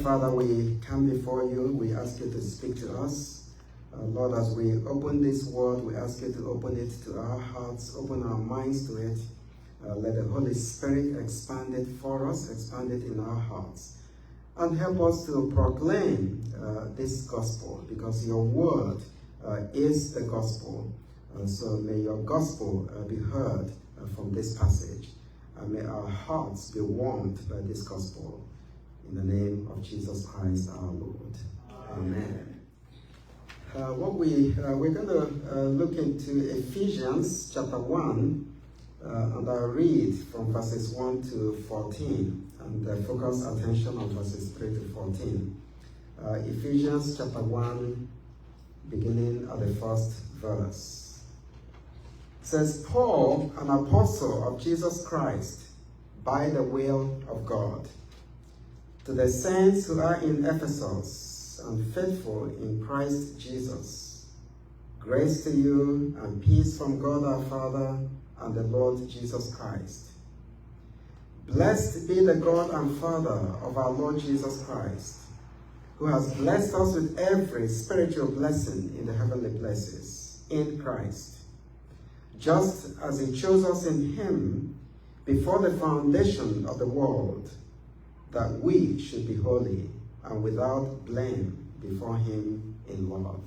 Father, we come before you. We ask you to speak to us. Lord, as we open this word, we ask you to open it to our hearts, open our minds to it. Let the Holy Spirit expand it for us, expand it in our hearts. And help us to proclaim this gospel, because your word is the gospel. So may your gospel be heard from this passage. And may our hearts be warmed by this gospel. In the name of Jesus Christ our Lord. Amen. We're going to look into Ephesians chapter 1, and I'll read from verses 1 to 14, and focus attention on verses 3 to 14. Ephesians chapter 1, beginning at the first verse. It says, Paul, an apostle of Jesus Christ, by the will of God, to the saints who are in Ephesus and faithful in Christ Jesus, grace to you and peace from God our Father and the Lord Jesus Christ. Blessed be the God and Father of our Lord Jesus Christ, who has blessed us with every spiritual blessing in the heavenly places, in Christ, just as he chose us in him before the foundation of the world, that we should be holy and without blame before him in love,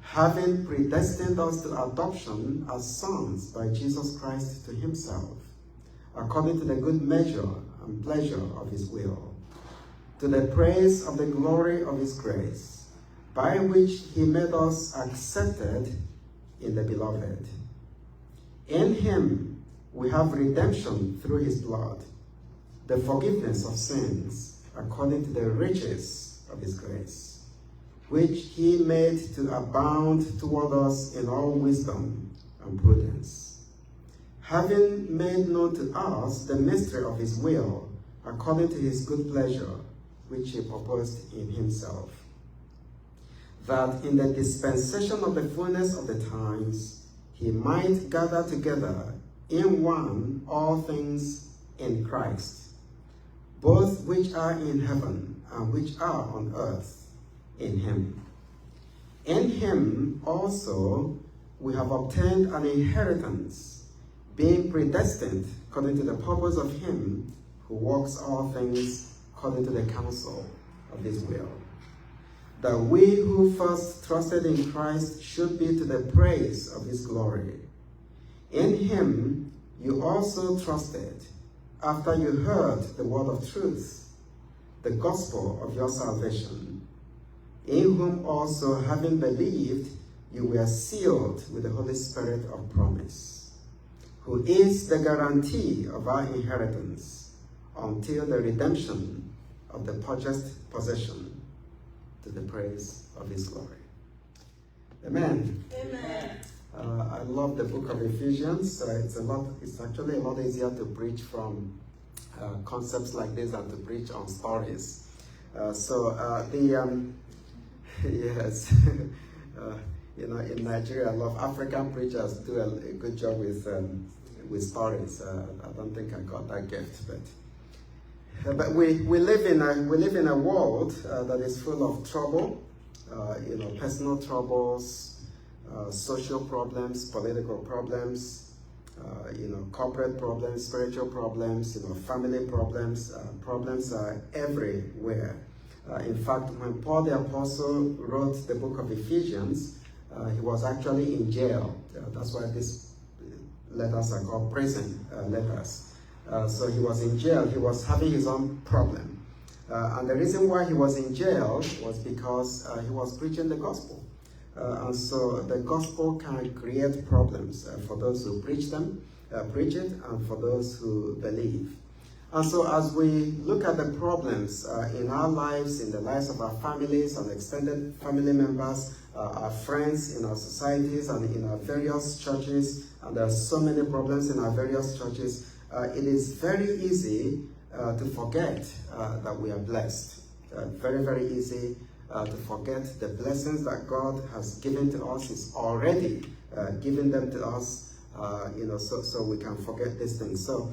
having predestined us to adoption as sons by Jesus Christ to himself, according to the good measure and pleasure of his will, to the praise of the glory of his grace, by which he made us accepted in the beloved. In him we have redemption through his blood, the forgiveness of sins, according to the riches of his grace, which he made to abound toward us in all wisdom and prudence, having made known to us the mystery of his will, according to his good pleasure, which he purposed in himself, that in the dispensation of the fullness of the times he might gather together in one all things in Christ, both which are in heaven and which are on earth, in him. In him also we have obtained an inheritance, being predestined according to the purpose of him who works all things according to the counsel of his will, that we who first trusted in Christ should be to the praise of his glory. In him you also trusted, after you heard the word of truth, the gospel of your salvation, in whom also, having believed, you were sealed with the Holy Spirit of promise, who is the guarantee of our inheritance until the redemption of the purchased possession, to the praise of his glory. Amen. Amen. I love the book of Ephesians. It's actually a lot easier to preach from concepts like this than to preach on stories. Yes, in Nigeria, a lot of African preachers do a good job with stories. I don't think I got that gift, but we live in a world that is full of trouble, personal troubles, social problems, political problems, corporate problems, spiritual problems, family problems. Problems are everywhere. In fact, when Paul the Apostle wrote the book of Ephesians, he was actually in jail. That's why these letters are called prison letters. So he was in jail. He was having his own problem. And the reason why he was in jail was because he was preaching the gospel. And so the gospel can create problems for those who preach it, and for those who believe. And so as we look at the problems in our lives, in the lives of our families and extended family members, our friends, in our societies and in our various churches, and there are so many problems in our various churches, it is very easy to forget that we are blessed. Very, very easy to forget the blessings that God has given to us. He's already given them to us, so we can forget these things. So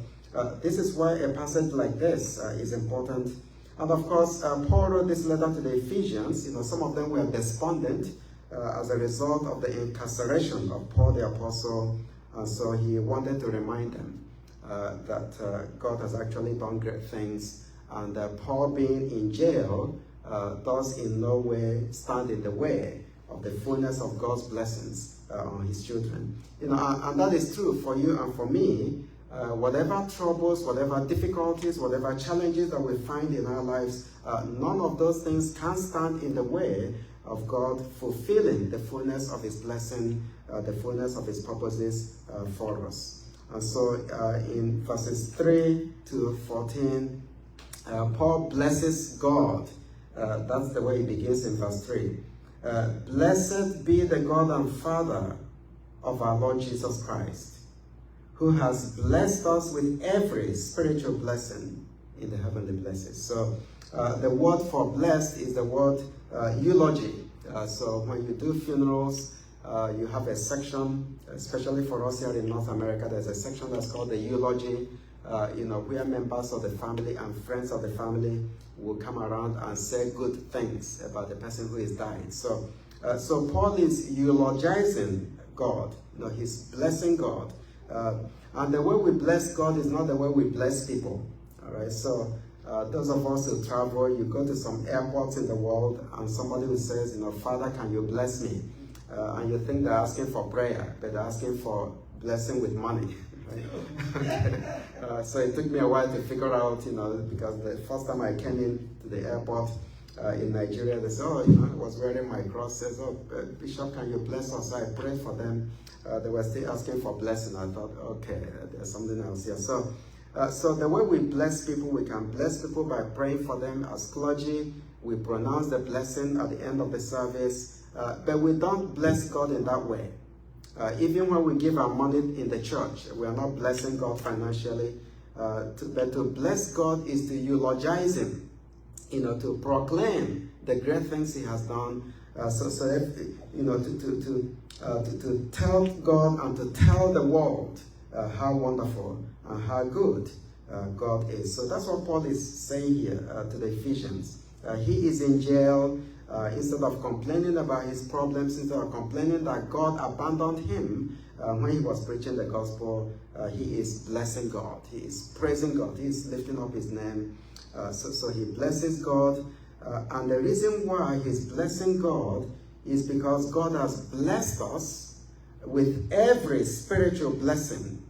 this is why a passage like this is important And of course, Paul wrote this letter to the Ephesians. Some of them were despondent as a result of the incarceration of Paul the Apostle. And so he wanted to remind them that God has actually done great things. And Paul being in jail does in no way stand in the way of the fullness of God's blessings on his children. And that is true for you and for me. Whatever troubles, whatever difficulties, whatever challenges that we find in our lives, none of those things can stand in the way of God fulfilling the fullness of his blessing, the fullness of his purposes for us. And so in verses 3 to 14, Paul blesses God. That's the way he begins in verse 3. Blessed be the God and Father of our Lord Jesus Christ, who has blessed us with every spiritual blessing in the heavenly places. So the word for blessed is the word eulogy. So when you do funerals, you have a section, especially for us here in North America, there's a section that's called the eulogy, where members of the family and friends of the family will come around and say good things about the person who is dying. So Paul is eulogizing God. He's blessing God. And the way we bless God is not the way we bless people. All right. So those of us who travel, you go to some airports in the world, and somebody who says, Father, can you bless me? And you think they're asking for prayer, but they're asking for blessing with money. Right? So it took me a while to figure out, because the first time I came in to the airport in Nigeria, they said, I was wearing my cross. Says, Bishop, can you bless us? So I prayed for them. They were still asking for blessing. I thought, okay, there's something else here. So the way we bless people, we can bless people by praying for them as clergy. We pronounce the blessing at the end of the service, but we don't bless God in that way. Even when we give our money in the church, we are not blessing God financially. But to bless God is to eulogize him, to proclaim the great things he has done. To tell God and to tell the world how wonderful and how good God is. So that's what Paul is saying here to the Ephesians. He is in jail. Instead of complaining about his problems, instead of complaining that God abandoned him when he was preaching the gospel, he is blessing God. He is praising God. He is lifting up his name. So he blesses God. And the reason why he's blessing God is because God has blessed us with every spiritual blessing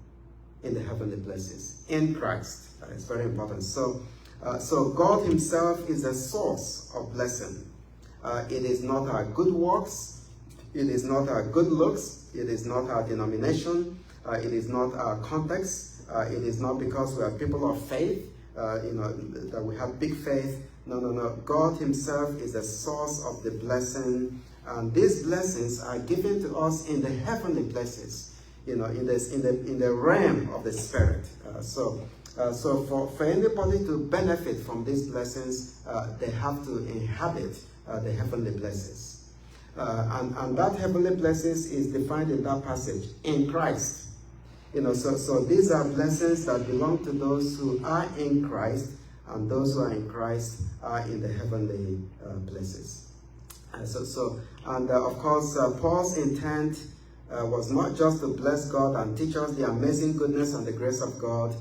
in the heavenly places in Christ. It's very important. So God himself is the source of blessing. It is not our good works. It is not our good looks. It is not our denomination. It is not our context. It is not because we are people of faith, that we have big faith. No. God himself is the source of the blessing. And these blessings are given to us in the heavenly places, in the realm of the Spirit. So for anybody to benefit from these blessings, they have to inhabit the heavenly places. And that heavenly places is defined in that passage, in Christ. So these are blessings that belong to those who are in Christ, and those who are in Christ are in the heavenly places. Of course, Paul's intent was not just to bless God and teach us the amazing goodness and the grace of God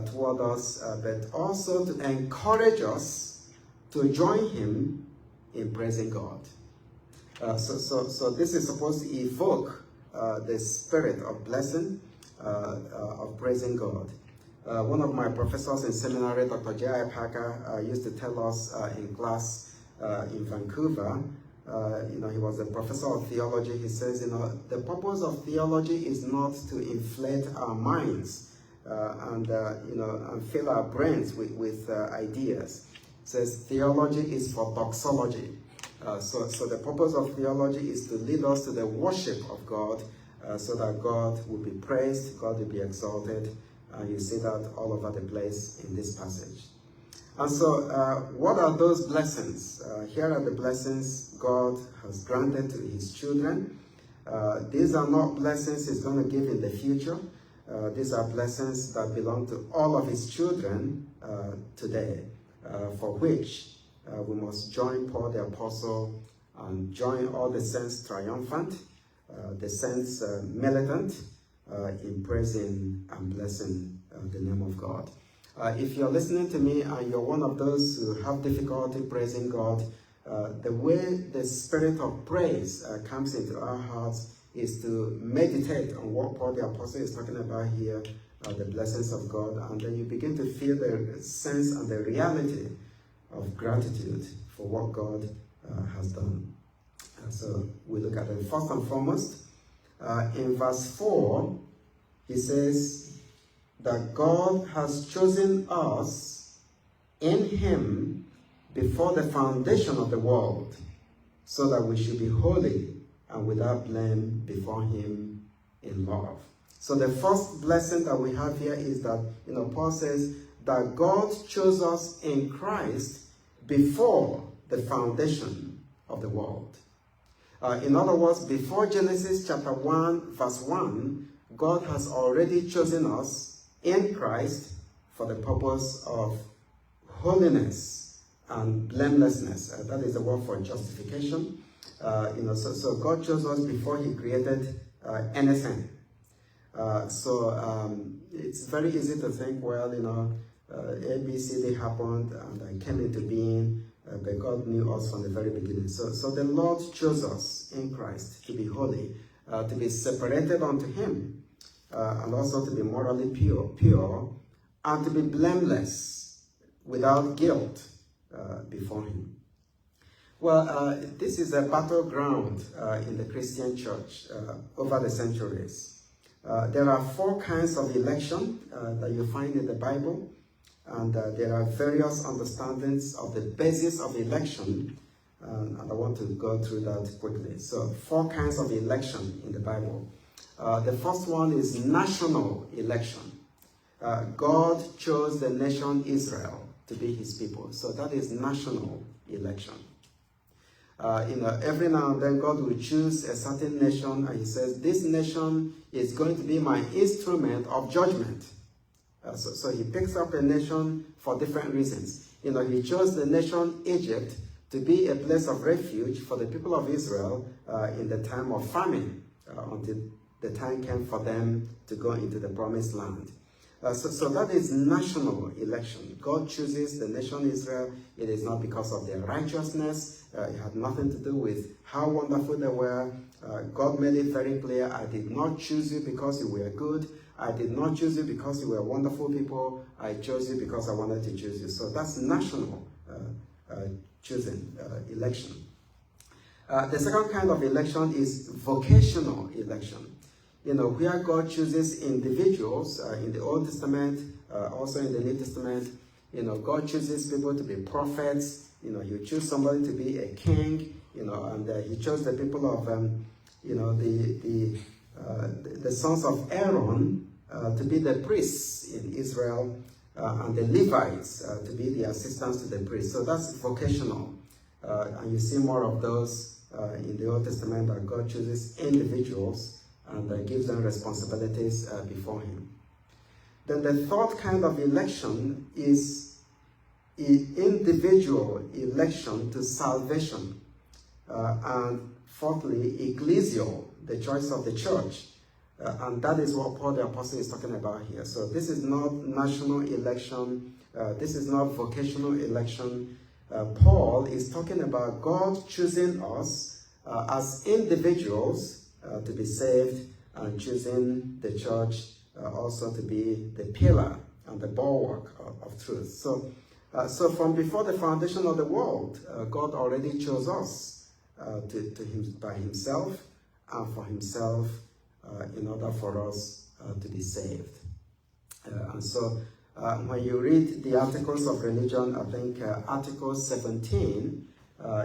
toward us, but also to encourage us to join him in praising God. So this is supposed to evoke the spirit of blessing, of praising God. One of my professors in seminary, Dr. J.I. Packer, used to tell us in class in Vancouver. He was a professor of theology. He says, the purpose of theology is not to inflate our minds and fill our brains with ideas. He says theology is for doxology. So the purpose of theology is to lead us to the worship of God, so that God will be praised, God will be exalted. And you see that all over the place in this passage. And so, what are those blessings? Here are the blessings God has granted to his children. These are not blessings he's going to give in the future. These are blessings that belong to all of his children today. for which we must join Paul the Apostle and join all the saints triumphant, the saints militant in praising and blessing the name of God. If you're listening to me and you're one of those who have difficulty praising God, the way the spirit of praise comes into our hearts is to meditate on what Paul the Apostle is talking about here, the blessings of God, and then you begin to feel the sense and the reality of gratitude for what God has done. So we look at it first and foremost. In verse 4, he says that God has chosen us in him before the foundation of the world, so that we should be holy and without blame before him in love. So the first blessing that we have here is that, Paul says that God chose us in Christ before the foundation of the world. In other words, before Genesis chapter 1, verse 1, God has already chosen us in Christ for the purpose of holiness and blamelessness. That is the word for justification. So God chose us before he created anything. It's very easy to think, well, A, B, C, D happened and I came into being, but God knew us from the very beginning. So the Lord chose us in Christ to be holy, to be separated unto him, and also to be morally pure, and to be blameless, without guilt before him. Well, this is a battleground in the Christian church over the centuries. There are 4 kinds of election that you find in the Bible, and there are various understandings of the basis of election, and I want to go through that quickly. So 4 kinds of election in the Bible. The first one is national election. God chose the nation Israel to be his people. So that is national election. Every now and then God will choose a certain nation and he says, this nation is going to be my instrument of judgment. So he picks up a nation for different reasons. He chose the nation Egypt to be a place of refuge for the people of Israel in the time of famine, until the time came for them to go into the promised land. So that is national election. God chooses the nation Israel. It is not because of their righteousness. It had nothing to do with how wonderful they were. God made it very clear, I did not choose you because you were good. I did not choose you because you were wonderful people. I chose you because I wanted to choose you. So that's national choosing, election. The second kind of election is vocational election. Where God chooses individuals in the Old Testament, also in the New Testament. God chooses people to be prophets. You choose somebody to be a king. And he chose the people of, the sons of Aaron to be the priests in Israel, and the Levites to be the assistants to the priests. So that's vocational. And you see more of those in the Old Testament, that God chooses individuals and gives them responsibilities before him. Then the third kind of election is individual election to salvation. And fourthly, ecclesial, the choice of the church. And that is what Paul the Apostle is talking about here. So this is not national election. This is not vocational election. Paul is talking about God choosing us as individuals to be saved, and choosing the church also to be the pillar and the bulwark of truth. So from before the foundation of the world, God already chose us by himself and for himself in order for us to be saved. When you read the Articles of Religion, I think Article 17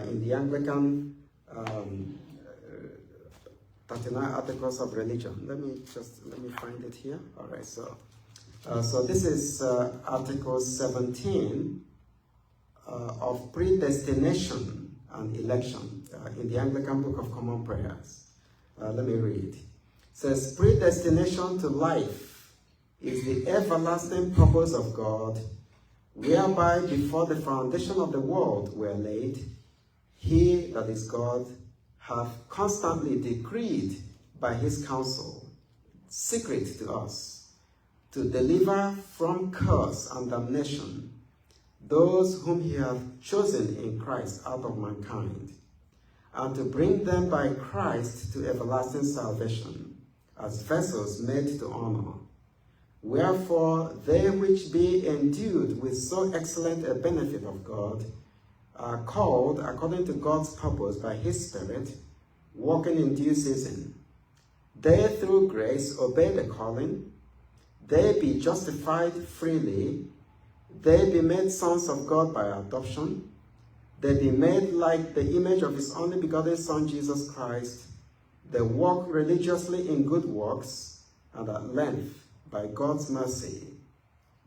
in the Anglican 39 Articles of Religion. Let me find it here. All right, so this is Article 17 of predestination and election in the Anglican Book of Common Prayers. Let me read. It says, predestination to life is the everlasting purpose of God whereby before the foundation of the world were laid, he, that is God, hath constantly decreed by his counsel, secret to us, to deliver from curse and damnation those whom he hath chosen in Christ out of mankind, and to bring them by Christ to everlasting salvation, as vessels made to honor. Wherefore they which be endued with so excellent a benefit of God are called according to God's purpose by his Spirit, working in due season. They through grace obey the calling, they be justified freely, they be made sons of God by adoption, they be made like the image of his only begotten Son, Jesus Christ, they walk religiously in good works, and at length, by God's mercy,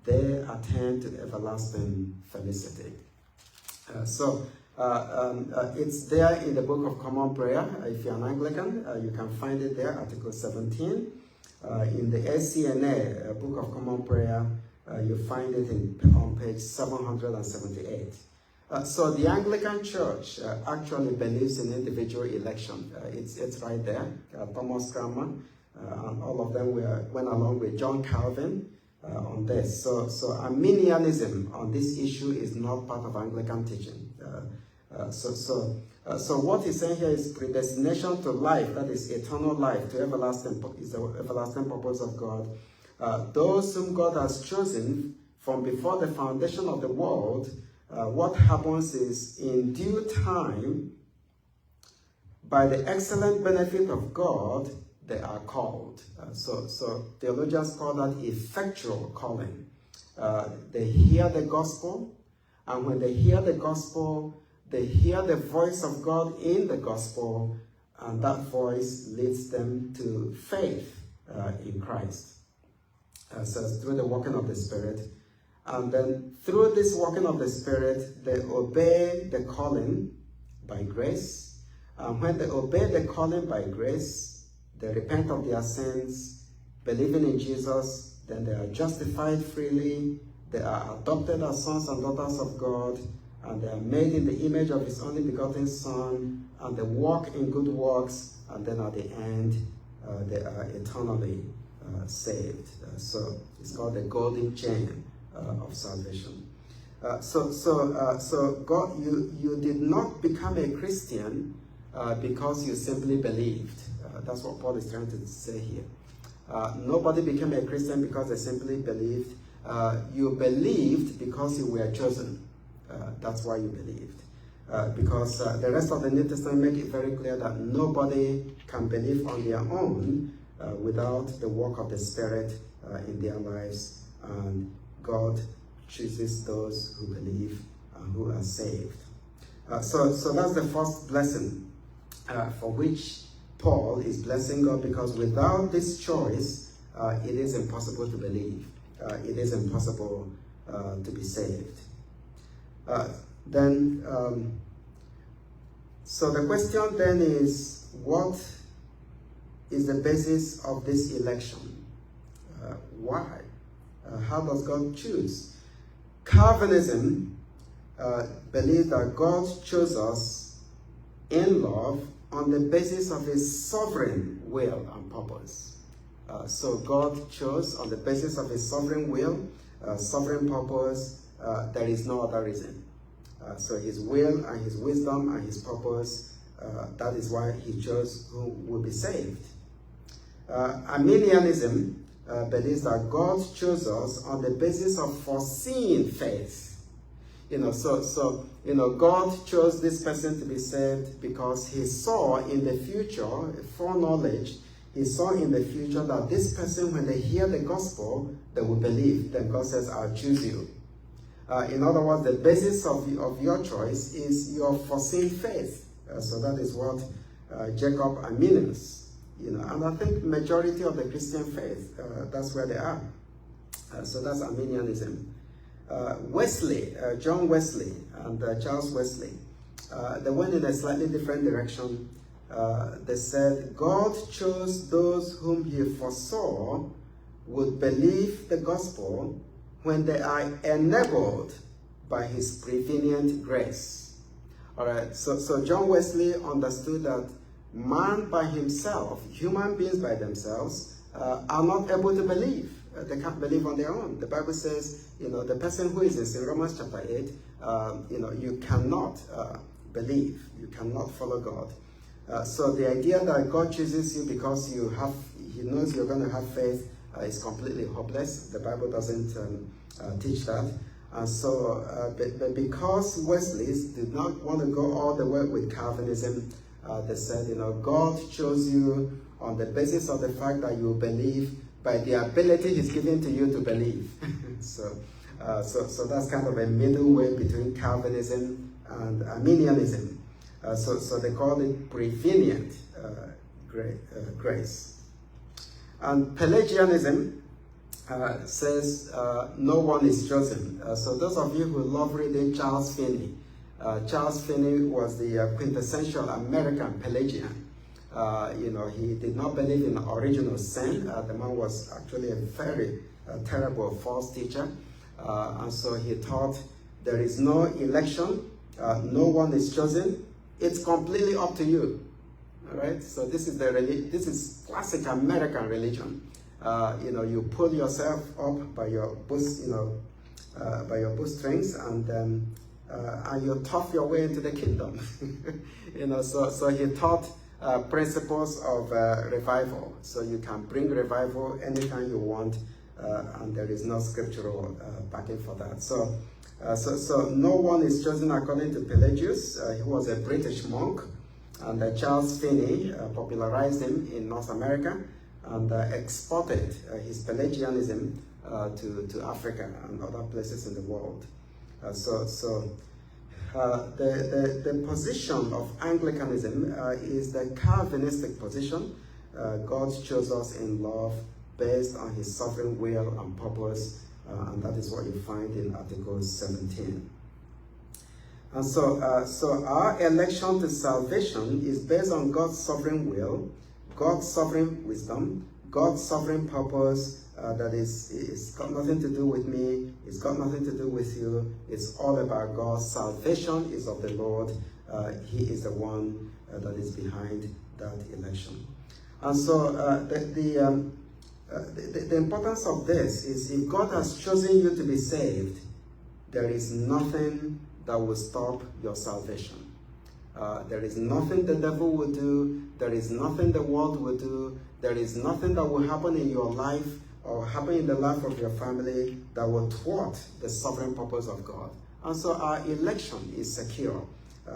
they attain to everlasting felicity. It's there in the Book of Common Prayer. If you're an Anglican, you can find it there, Article 17. In the SCNA, Book of Common Prayer, you find it on page 778. So the Anglican Church actually believes in individual election. It's right there. Thomas Cranmer and all of them went along with John Calvin on this. So Arminianism on this issue is not part of Anglican teaching. So what he's saying here is predestination to life, that is eternal life, to everlasting, is the everlasting purpose of God. Those whom God has chosen from before the foundation of the world, what happens is in due time, by the excellent benefit of God, they are called. So theologians call that effectual calling. They hear the gospel, and when they hear the gospel, they hear the voice of God in the gospel, and that voice leads them to faith in Christ. So it's through the working of the Spirit. And then through this working of the Spirit, they obey the calling by grace. And when they obey the calling by grace, they repent of their sins, believing in Jesus, then they are justified freely, they are adopted as sons and daughters of God, and they are made in the image of his only begotten Son, and they walk in good works, and then at the end, they are eternally saved. So it's called the golden chain of salvation. So God, you did not become a Christian because you simply believed. That's what Paul is trying to say here. Nobody became a Christian because they simply believed. You believed because you were chosen. That's why you believed. Because the rest of the New Testament make it very clear that nobody can believe on their own without the work of the Spirit in their lives. And God chooses those who believe and who are saved. So that's the first blessing for which Paul is blessing God, because without this choice, it is impossible to believe. It is impossible to be saved. So the question then is, what is the basis of this election? Why? How does God choose? Calvinism believes that God chose us in love on the basis of his sovereign will and purpose. So God chose on the basis of his sovereign will, sovereign purpose. There is no other reason. So his will and his wisdom and his purpose, that is why he chose who will be saved. Arminianism believes that God chose us on the basis of foreseen faith. God chose this person to be saved because he saw in the future, foreknowledge, he saw in the future that this person, when they hear the gospel, they will believe. Then God says, I'll choose you. In other words, the basis of your choice is your foreseen faith. So that is what Jacob Arminius, and I think majority of the Christian faith, that's where they are. So that's Arminianism. Wesley, John Wesley and Charles Wesley, they went in a slightly different direction. They said, God chose those whom he foresaw would believe the gospel when they are enabled by his prevenient grace. All right, so John Wesley understood that man by himself, human beings by themselves, are not able to believe. They can't believe on their own. The Bible says, the person who is in Romans chapter 8, you cannot believe. You cannot follow God. So the idea that God chooses you because he knows you're going to have faith is completely hopeless. The Bible doesn't teach that. And so, but because Wesleys did not want to go all the way with Calvinism, they said, God chose you on the basis of the fact that you believe by the ability he's given to you to believe. So that's kind of a middle way between Calvinism and Arminianism. So they called it prevenient grace. And Pelagianism says no one is chosen. So those of you who love reading Charles Finney, Charles Finney was the quintessential American Pelagian. He did not believe in original sin. The man was actually a very terrible false teacher. And so he taught there is no election, no one is chosen. It's completely up to you. All right. So this is classic American religion. You pull yourself up by your bootstrings, and you tough your way into the kingdom. So he taught principles of revival. So you can bring revival anytime you want, and there is no scriptural backing for that. So no one is chosen according to Pelagius. He was a British monk, and Charles Finney popularized him in North America and exported his Pelagianism to Africa and other places in the world. The position of Anglicanism is the Calvinistic position. God chose us in love based on his sovereign will and purpose, and that is what you find in Article 17. And so our election to salvation is based on God's sovereign will, God's sovereign wisdom, God's sovereign purpose. That it's got nothing to do with me, it's got nothing to do with you, it's all about God. Salvation is of the Lord. He is the one that is behind that election. And so the importance of this is, if God has chosen you to be saved, there is nothing that will stop your salvation. There is nothing the devil will do, there is nothing the world will do, there is nothing that will happen in your life or happen in the life of your family that will thwart the sovereign purpose of God. And so our election is secure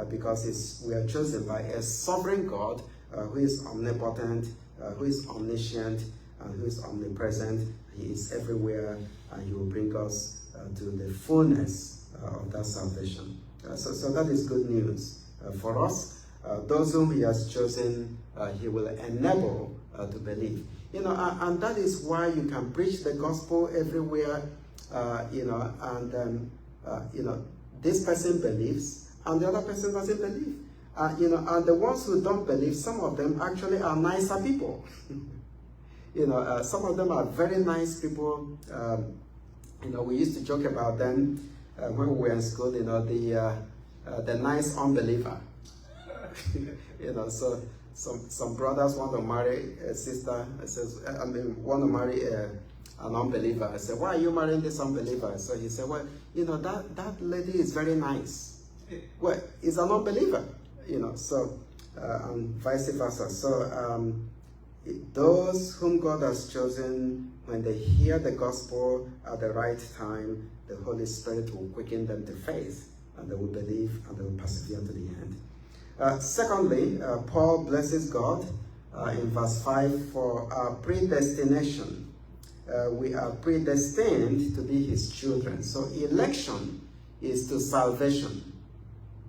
because we are chosen by a sovereign God who is omnipotent, who is omniscient, and who is omnipresent. He is everywhere, and he will bring us to the fullness of that salvation. So that is good news for us. Those whom he has chosen, he will enable to believe. And that is why you can preach the gospel everywhere, this person believes and the other person doesn't believe. And the ones who don't believe, some of them actually are nicer people. Some of them are very nice people. We used to joke about them when we were in school, the nice unbeliever. So some brothers want to marry a sister. Want to marry an unbeliever. I said, why are you marrying this unbeliever? So he said, well, that lady is very nice. Well, he's an unbeliever, and vice versa. So those whom God has chosen, when they hear the gospel at the right time, the Holy Spirit will quicken them to faith, and they will believe and they will persevere to the end. Secondly, Paul blesses God in verse 5 for our predestination. We are predestined to be his children. So election is to salvation.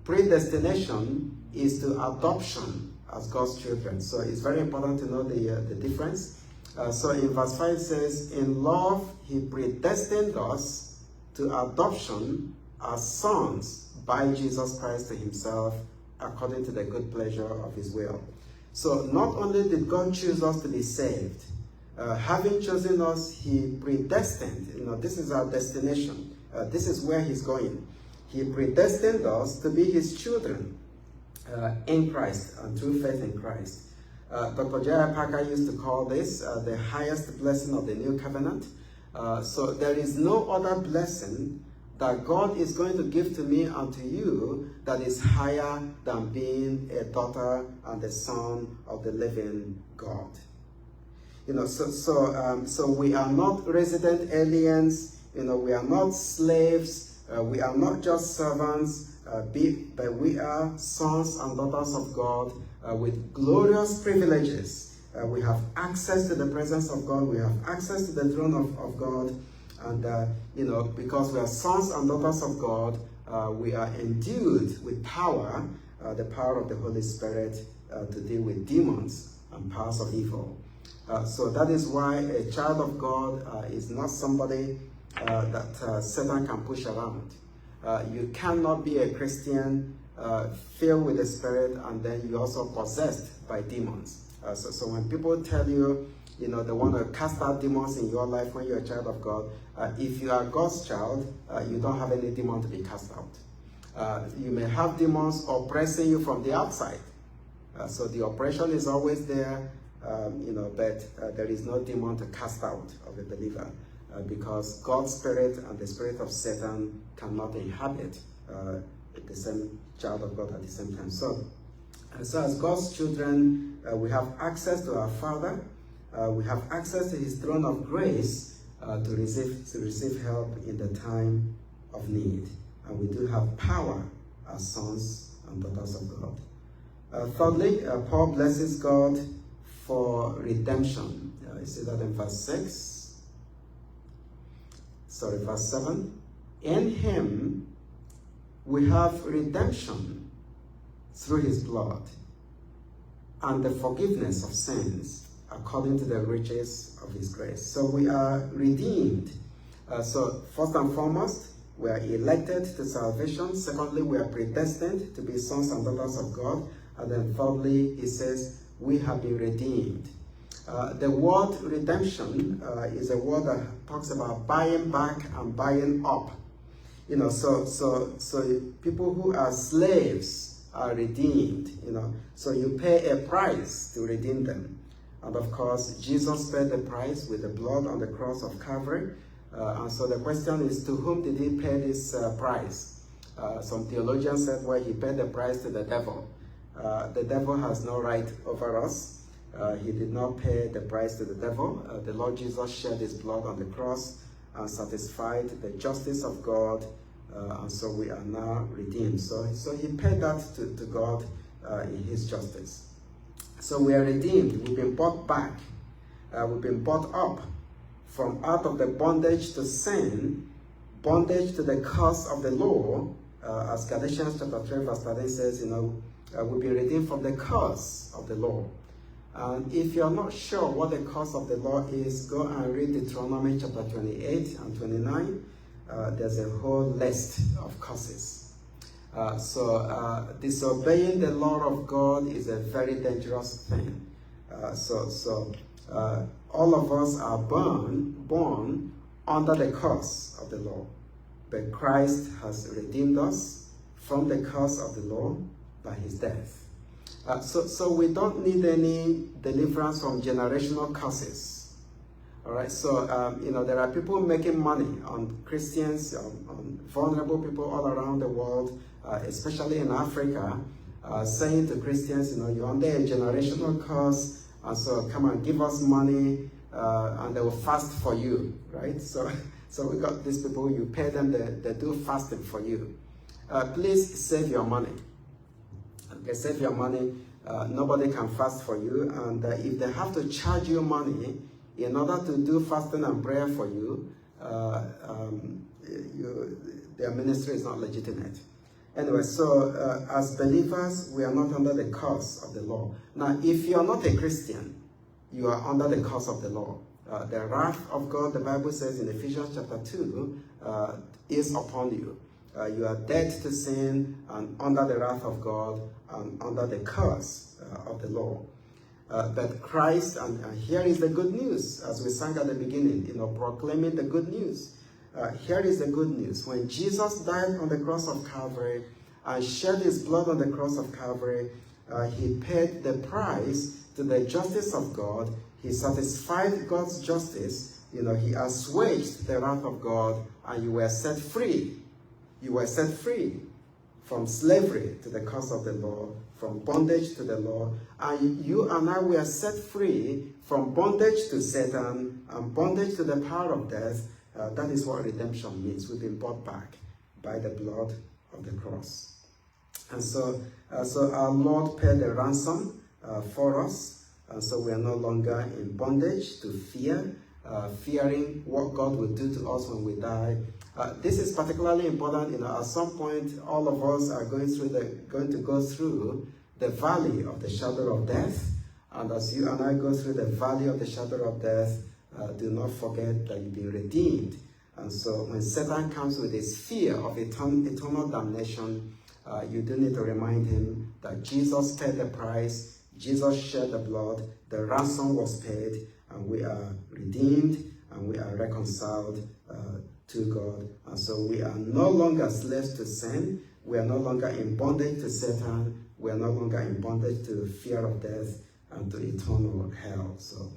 Predestination is to adoption as God's children. So it's very important to know the difference. So in verse 5 it says, in love he predestined us to adoption as sons by Jesus Christ to himself, according to the good pleasure of his will. So not only did God choose us to be saved, having chosen us, he predestined. This is our destination. This is where he's going. He predestined us to be his children in Christ and through faith in Christ. Dr. J.I. Packer used to call this the highest blessing of the new covenant. So there is no other blessing that God is going to give to me and to you that is higher than being a daughter and a son of the living God. You know, so we are not resident aliens. You know, we are not slaves. We are not just servants, but we are sons and daughters of God with glorious privileges. We have access to the presence of God. We have access to the throne of God. And, you know, because we are sons and daughters of God, we are endued with power, the power of the Holy Spirit to deal with demons and powers of evil. So that is why a child of God is not somebody that Satan can push around. You cannot be a Christian filled with the Spirit and then you're also possessed by demons. So when people tell you, you know, they want to cast out demons in your life when you're a child of God, if you are God's child, you don't have any demon to be cast out. You may have demons oppressing you from the outside. So the oppression is always there, you know, but there is no demon to cast out of a believer because God's spirit and the spirit of Satan cannot inhabit the same child of God at the same time. So as God's children, we have access to our Father. We have access to his throne of grace to receive help in the time of need. And we do have power as sons and daughters of God. Thirdly, Paul blesses God for redemption. You see that in verse 7. In him we have redemption through his blood and the forgiveness of sins according to the riches of his grace. So we are redeemed. So first and foremost, we are elected to salvation. Secondly, we are predestined to be sons and daughters of God. And then thirdly, he says, we have been redeemed. The word redemption is a word that talks about buying back and buying up. You know, so people who are slaves are redeemed, you know. So you pay a price to redeem them. And of course, Jesus paid the price with the blood on the cross of Calvary. And so the question is, to whom did he pay this price? Some theologians said, well, he paid the price to the devil. The devil has no right over us. He did not pay the price to the devil. The Lord Jesus shed his blood on the cross and satisfied the justice of God. And so we are now redeemed. So he paid that to God in his justice. So we are redeemed. We've been bought back. We've been bought up from out of the bondage to sin, bondage to the curse of the law, as Galatians chapter 3 verse 13 says, you know, we've been redeemed from the curse of the law. And if you're not sure what the curse of the law is, go and read Deuteronomy chapter 28 and 29. There's a whole list of curses. Disobeying the law of God is a very dangerous thing. All of us are born under the curse of the law. But Christ has redeemed us from the curse of the law by his death. So we don't need any deliverance from generational curses. All right, so, you know, there are people making money on Christians, on vulnerable people all around the world, especially in Africa, saying to Christians, you know, you're under a generational curse, and so come and give us money, and they will fast for you, right? So we got these people, you pay them, they do fasting for you. Please save your money. Okay, save your money. Nobody can fast for you, and if they have to charge you money in order to do fasting and prayer for you, their ministry is not legitimate. Anyway, so as believers, we are not under the curse of the law. Now, if you are not a Christian, you are under the curse of the law. The wrath of God, the Bible says in Ephesians chapter 2, is upon you. You are dead to sin and under the wrath of God and under the curse of the law. But Christ, and here is the good news, as we sang at the beginning, you know, proclaiming the good news. here is the good news. When Jesus died on the cross of Calvary and shed his blood on the cross of Calvary, he paid the price to the justice of God. He satisfied God's justice. He assuaged the wrath of God, and you were set free. You were set free from slavery to the curse of the law, from bondage to the law, and you and I were set free from bondage to Satan and bondage to the power of death. That is what redemption means. We've been bought back by the blood of the cross. And so our Lord paid the ransom for us, and so we are no longer in bondage to fear, fearing what God will do to us when we die. This is particularly important. At some point, all of us are going to go through the valley of the shadow of death. And as you and I go through the valley of the shadow of death, do not forget that you've been redeemed. And so when Satan comes with his fear of eternal damnation, you do need to remind him that Jesus paid the price, Jesus shed the blood, the ransom was paid, and we are redeemed, and we are reconciled to God. And so we are no longer slaves to sin. We are no longer in bondage to Satan. We are no longer in bondage to fear of death and to eternal hell. So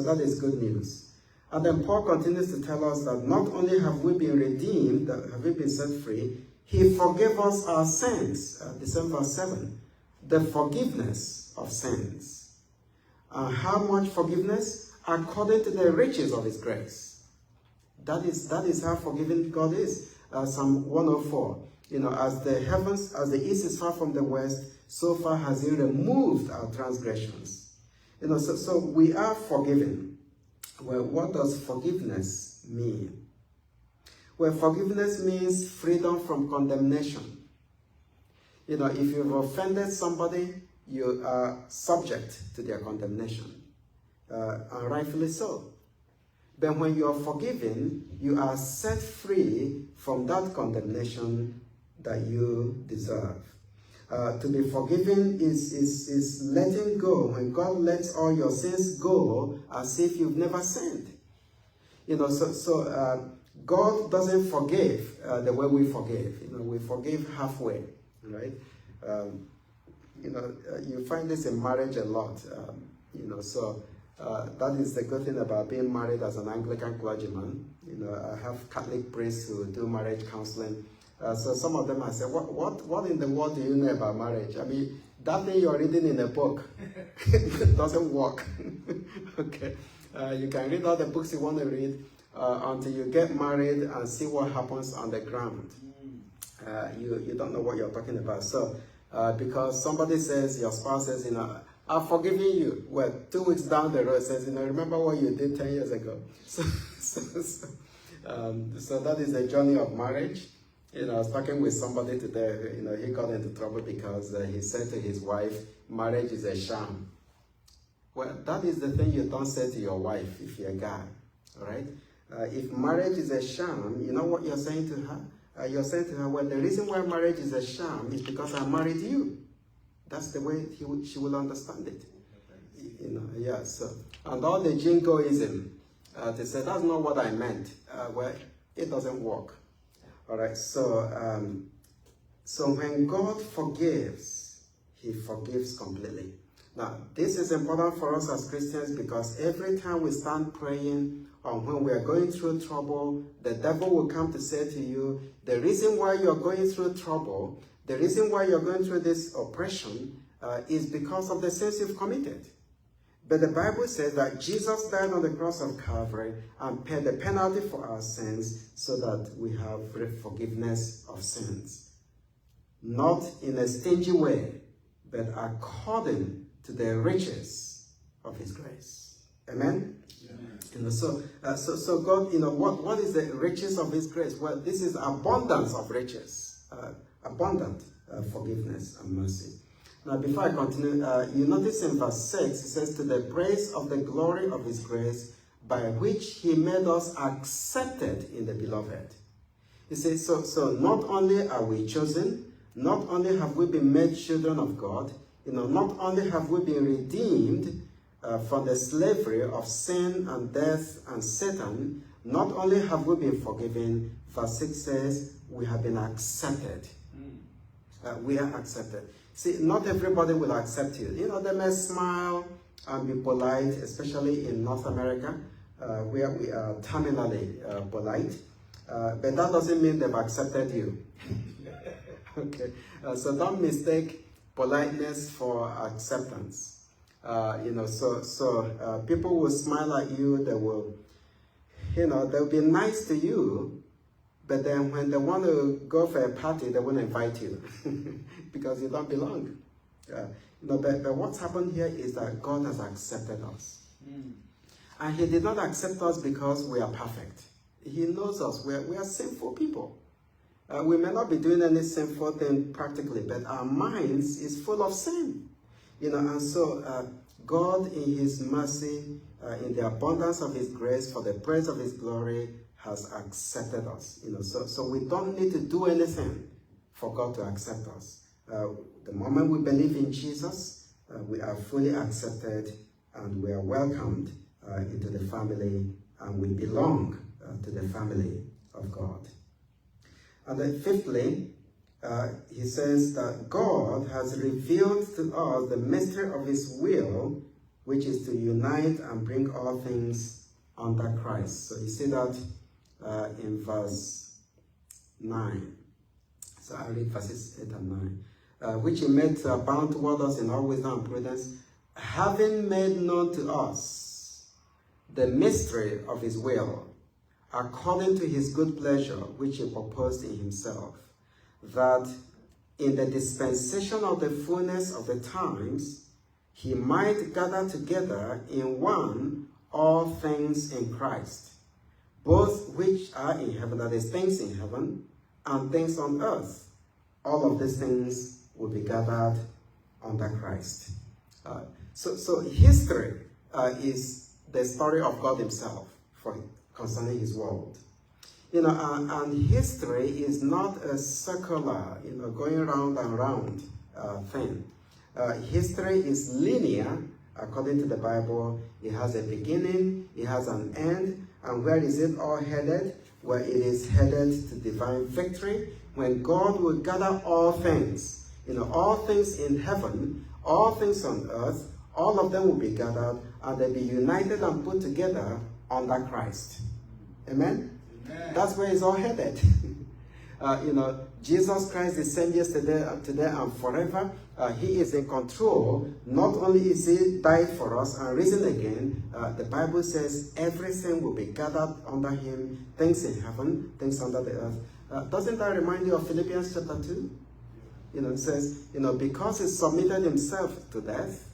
that is good news. And then Paul continues to tell us that not only have we been redeemed, have we been set free, he forgave us our sins. This is verse 7. The forgiveness of sins. How much forgiveness? According to the riches of his grace. That is how forgiving God is. Psalm 104. As the east is far from the west, so far has he removed our transgressions. So we are forgiven. Well, what does forgiveness mean? Well, forgiveness means freedom from condemnation. If you've offended somebody, you are subject to their condemnation, and rightfully so. But when you are forgiven, you are set free from that condemnation that you deserve. To be forgiven is letting go. When God lets all your sins go, as if you've never sinned. God doesn't forgive the way we forgive. We forgive halfway, right? You find this in marriage a lot. That is the good thing about being married as an Anglican clergyman. I have Catholic priests who do marriage counseling. So some of them I say, what in the world do you know about marriage? I mean, that thing you're reading in a book doesn't work. Okay, you can read all the books you want to read until you get married and see what happens on the ground. You don't know what you're talking about. So because somebody says, your spouse says, I've forgiven you. Well, 2 weeks down the road says, remember what you did 10 years ago. So that is the journey of marriage. I was talking with somebody today, he got into trouble because he said to his wife, marriage is a sham. Well, that is the thing you don't say to your wife if you're a guy, all right? If marriage is a sham, you know what you're saying to her? You're saying to her, well, the reason why marriage is a sham is because I married you. That's the way she will understand it. And all the jingoism, they say, that's not what I meant. Well, it doesn't work. All right, so when God forgives, he forgives completely. Now, this is important for us as Christians because every time we stand praying or when we are going through trouble, the devil will come to say to you, the reason why you're going through trouble, the reason why you're going through this oppression is because of the sins you've committed. But the Bible says that Jesus died on the cross of Calvary and paid the penalty for our sins so that we have forgiveness of sins. Not in a stingy way, but according to the riches of his grace. Amen? Amen. So God, what is the riches of his grace? Well, this is abundance of riches. Abundant forgiveness and mercy. Now, before I continue, you notice in verse 6, it says, to the praise of the glory of his grace, by which he made us accepted in the beloved. He says, so not only are we chosen, not only have we been made children of God, not only have we been redeemed from the slavery of sin and death and Satan, Not only have we been forgiven, verse 6 says, we have been accepted. We are accepted. See, not everybody will accept you. You know, they may smile and be polite, especially in North America, where we are terminally polite. But that doesn't mean they've accepted you. Okay, so don't mistake politeness for acceptance. You know, so people will smile at you. They will, you know, they'll be nice to you. But then when they want to go for a party, they won't invite you because you don't belong. You know, but what's happened here is that God has accepted us. And he did not accept us because we are perfect. He knows us. We are sinful people. We may not be doing any sinful thing practically, but our minds is full of sin. You know, and so God in his mercy, in the abundance of his grace, for the praise of his glory, has accepted us. You know, so we don't need to do anything for God to accept us. The moment we believe in Jesus, we are fully accepted and we are welcomed into the family, and we belong to the family of God. And then fifthly, he says that God has revealed to us the mystery of his will, which is to unite and bring all things under Christ. So you see that in verse 9. So I read verses 8 and 9. Which he made to abound toward us in all wisdom and prudence, having made known to us the mystery of his will, according to his good pleasure, which he proposed in himself, that in the dispensation of the fullness of the times, he might gather together in one all things in Christ, both which are in heaven, that is, things in heaven and things on earth. All of these things will be gathered under Christ. So history is the story of God himself concerning his world. You know, and history is not a circular, you know, going round and round thing. History is linear, according to the Bible. It has a beginning, it has an end, and where is it all headed? Well, it is headed to divine victory, when God will gather all things, you know, all things in heaven, all things on earth, all of them will be gathered, and they'll be united and put together under Christ. Amen? Amen. That's where it's all headed. You know, Jesus Christ is the same yesterday, today, and forever. He is in control. Not only is he died for us and risen again, the Bible says everything will be gathered under him, things in heaven, things under the earth. Doesn't that remind you of Philippians chapter 2? You know, it says, you know, because he submitted himself to death,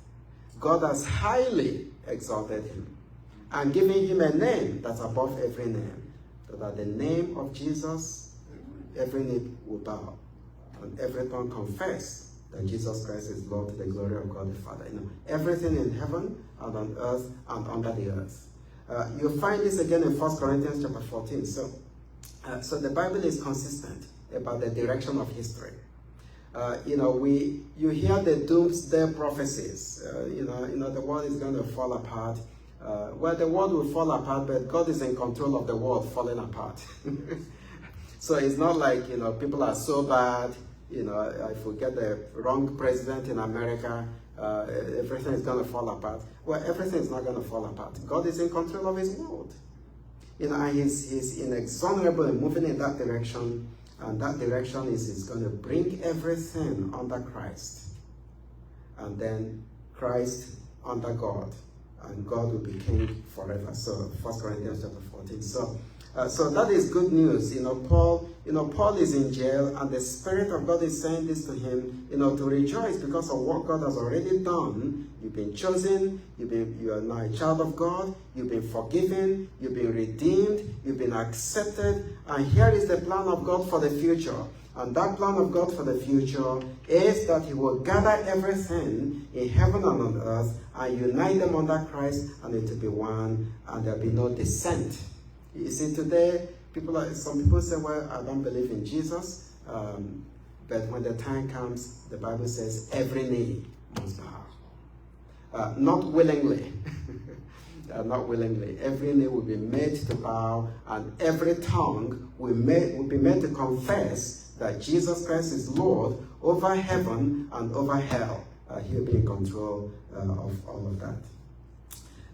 God has highly exalted him and given him a name that's above every name, so that the name of Jesus, every knee will bow and every tongue confess that Jesus Christ is Lord, to the glory of God the Father. You know, everything in heaven and on earth and under the earth. You'll find this again in 1 Corinthians chapter 14. So the Bible is consistent about the direction of history. You know, you hear the doomsday prophecies. You know, the world is going to fall apart. Well, the world will fall apart, but God is in control of the world falling apart. So it's not like, you know, people are so bad, you know, if we get the wrong president in America, everything is going to fall apart. Well, everything is not going to fall apart. God is in control of his world. You know, and he's inexorable in moving in that direction, and that direction is going to bring everything under Christ. And then Christ under God, and God will be king forever. So 1 Corinthians chapter 14. So that is good news. You know, Paul is in jail, and the Spirit of God is saying this to him, you know, to rejoice because of what God has already done. You've been chosen, you are now a child of God, you've been forgiven, you've been redeemed, you've been accepted, and here is the plan of God for the future. And that plan of God for the future is that he will gather everything in heaven and on earth and unite them under Christ, and it will be one, and there'll be no dissent. You see, today, some people say, well, I don't believe in Jesus, but when the time comes, the Bible says every knee must bow. not willingly. Not willingly. Every knee will be made to bow, and every tongue will be made to confess that Jesus Christ is Lord over heaven and over hell. He'll be in control of all of that.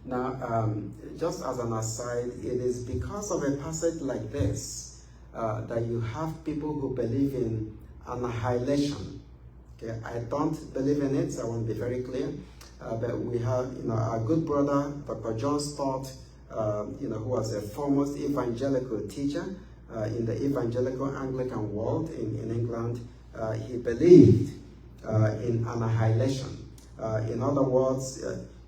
Now, just as an aside, it is because of a passage like this that you have people who believe in annihilation. Okay, I don't believe in it, so I want to be very clear. But we have, our good brother, Dr. John Stott, who was a foremost evangelical teacher in the evangelical Anglican world in England. He believed in annihilation. In other words,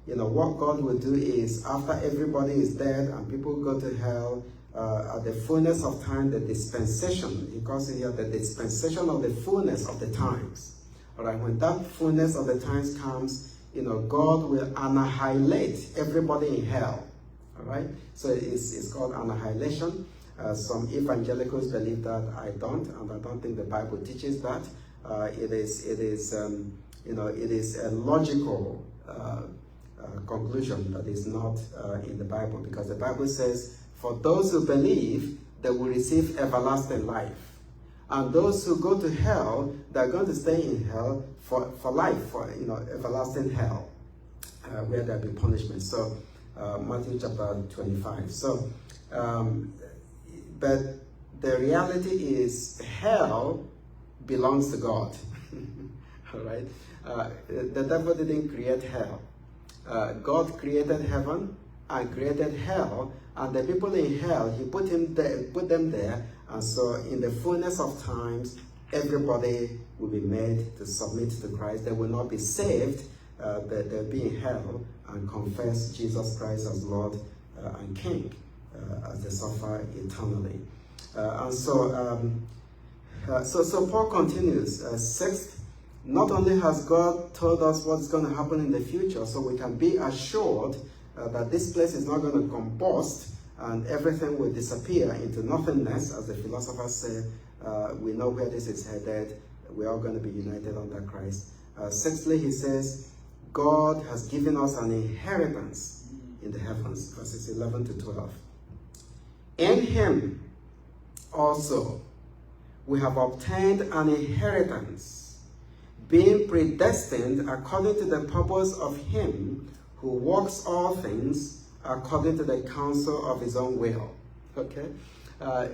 what God will do is, after everybody is dead and people go to hell, at the fullness of time, the dispensation, he calls it here the dispensation of the fullness of the times. All right, when that fullness of the times comes, God will annihilate everybody in hell. All right, so it's called annihilation. Some evangelicals believe that. I don't, and I don't think the Bible teaches that. It is a logical conclusion that is not in the Bible, because the Bible says, for those who believe, they will receive everlasting life. And those who go to hell, they're going to stay in hell for life, for everlasting hell, where there'll be punishment. So Matthew chapter 25. So, but the reality is, hell belongs to God. All right, the devil didn't create hell. God created heaven and created hell, and the people in hell, he put them there. And so in the fullness of times, everybody will be made to submit to Christ. They will not be saved, but they'll be in hell and confess Jesus Christ as Lord and King as they suffer eternally. So Paul continues. Sixth, not only has God told us what's going to happen in the future, so we can be assured that this place is not going to combust and everything will disappear into nothingness, as the philosophers say. We know where this is headed. We're all going to be united under Christ. Sixthly, he says, God has given us an inheritance in the heavens, verses 11 to 12. In him also we have obtained an inheritance, being predestined according to the purpose of him who works all things according to the counsel of his own will. Okay?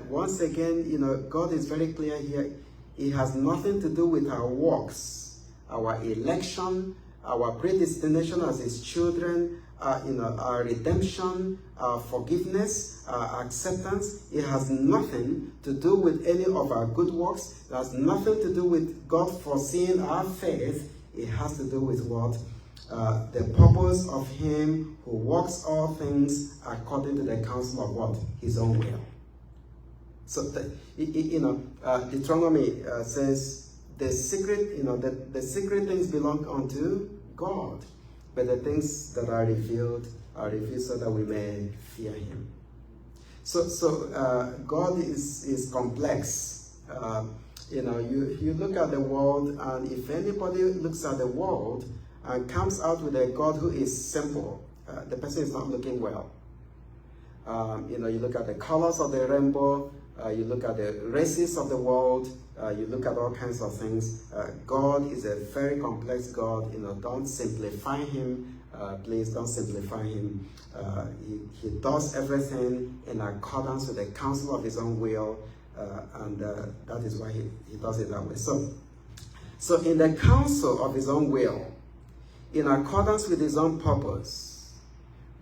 Once again, God is very clear here. It has nothing to do with our works, our election, our predestination as his children, our redemption, our forgiveness, our acceptance. It has nothing to do with any of our good works. It has nothing to do with God foreseeing our faith. It has to do with what? The purpose of him who works all things according to the counsel of what? His own will. So, Deuteronomy says the secret, the secret things belong unto God, but the things that are revealed so that we may fear him. So God is complex. You look at the world, and if anybody looks at the world and comes out with a God who is simple, the person is not looking well. You look at the colors of the rainbow, you look at the races of the world, you look at all kinds of things. God is a very complex God. Don't simplify him. Please don't simplify him. He does everything in accordance with the counsel of his own will, and that is why he does it that way. So in the counsel of his own will, in accordance with his own purpose,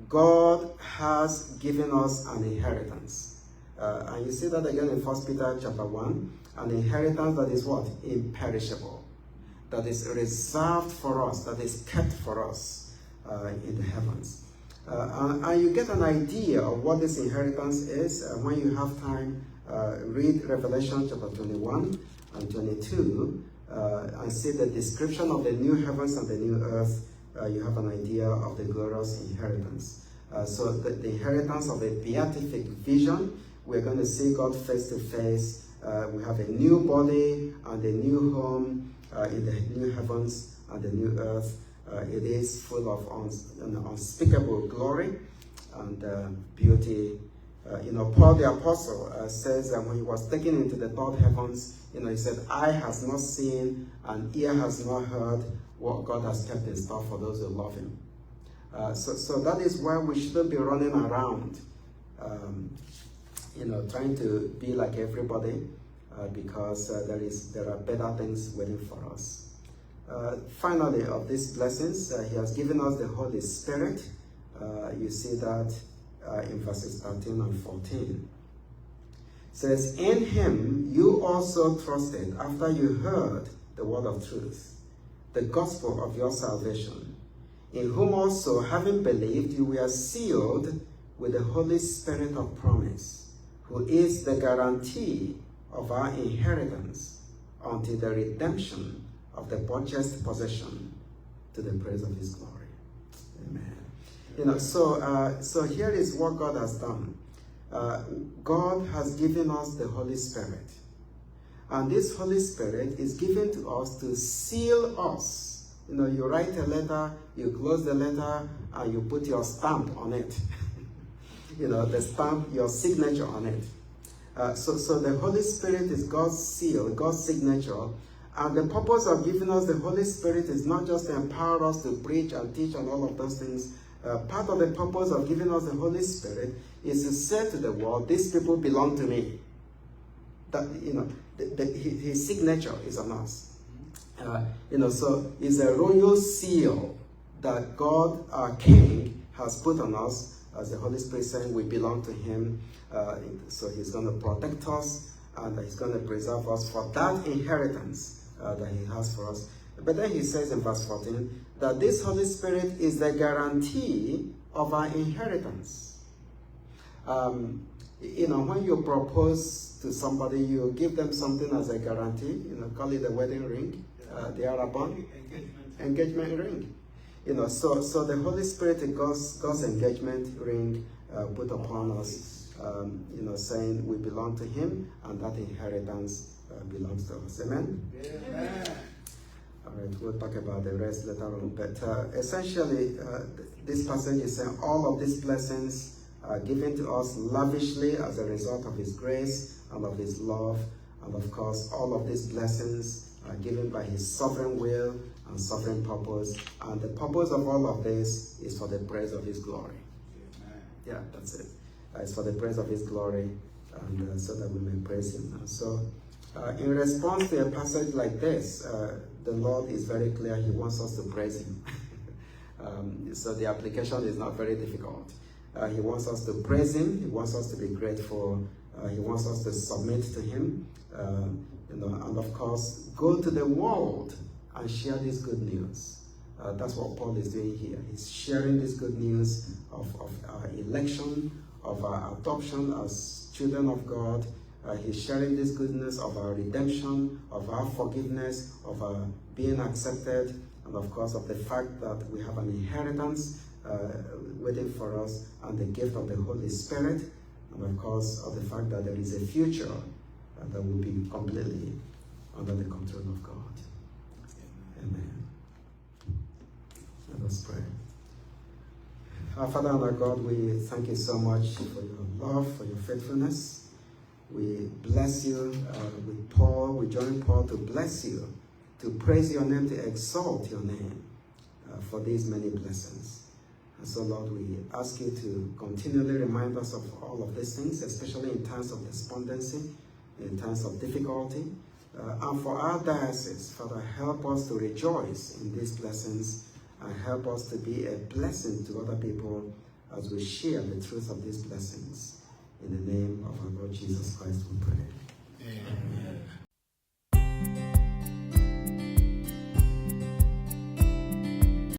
God has given us an inheritance. And you see that again in 1 Peter chapter 1, an inheritance that is what? Imperishable. That is reserved for us, that is kept for us in the heavens. And you get an idea of what this inheritance is when you have time. Read Revelation chapter 21 and 22 and see the description of the new heavens and the new earth. You have an idea of the glorious inheritance. So the inheritance of a beatific vision, we're going to see God face to face. We have a new body and a new home in the new heavens and the new earth. It is full of unspeakable glory and beauty. Paul the Apostle says that when he was taken into the third heavens, he said, eye has not seen and ear has not heard what God has kept in store for those who love him. So that is why we shouldn't be running around, trying to be like everybody, because there are better things waiting for us. Finally, of these blessings, he has given us the Holy Spirit. You see that in verses 13 and 14. It says, in him you also trusted after you heard the word of truth, the gospel of your salvation, in whom also, having believed, you were sealed with the Holy Spirit of promise, who is the guarantee of our inheritance until the redemption of the purchased possession, to the praise of his glory. Amen. So here is what God has done. God has given us the Holy Spirit. And this Holy Spirit is given to us to seal us. You write a letter, you close the letter, and you put your stamp on it. The stamp, your signature on it. So the Holy Spirit is God's seal, God's signature. And the purpose of giving us the Holy Spirit is not just to empower us to preach and teach and all of those things. Part of the purpose of giving us the Holy Spirit is to say to the world, these people belong to me. That, his signature is on us. So it's a royal seal that God, our King, has put on us, as the Holy Spirit saying we belong to him. So he's going to protect us, and he's going to preserve us for that inheritance that he has for us. But then he says in verse 14 that this Holy Spirit is the guarantee of our inheritance. When you propose to somebody, you give them something as a guarantee, call it a wedding ring, the Arabon, engagement ring. So the Holy Spirit is God's engagement ring put upon us, saying we belong to him, and that inheritance belongs to us. Amen? Amen. All right, we'll talk about the rest later on. But essentially, this passage is saying all of these blessings are given to us lavishly as a result of his grace and of his love. And of course, all of these blessings are given by his sovereign will and sovereign purpose. And the purpose of all of this is for the praise of his glory. Amen. Yeah, that's it. It's for the praise of his glory, and so that we may praise him. And so, in response to a passage like this, the Lord is very clear. He wants us to praise him. So the application is not very difficult. He wants us to praise him. He wants us to be grateful. He wants us to submit to him. And of course, go to the world and share this good news. That's what Paul is doing here. He's sharing this good news of our election, of our adoption as children of God. He's sharing this goodness of our redemption, of our forgiveness, of our being accepted, and of course of the fact that we have an inheritance waiting for us, and the gift of the Holy Spirit, and of course of the fact that there is a future that will be completely under the control of God. Amen. Let us pray. Our Father and our God, we thank you so much for your love, for your faithfulness. We bless you with Paul. We join Paul to bless you, to praise your name, to exalt your name for these many blessings. And so, Lord, we ask you to continually remind us of all of these things, especially in times of despondency, in times of difficulty. And for our diocese, Father, help us to rejoice in these blessings, and help us to be a blessing to other people as we share the truth of these blessings. In the name of our Lord Jesus Christ, we pray.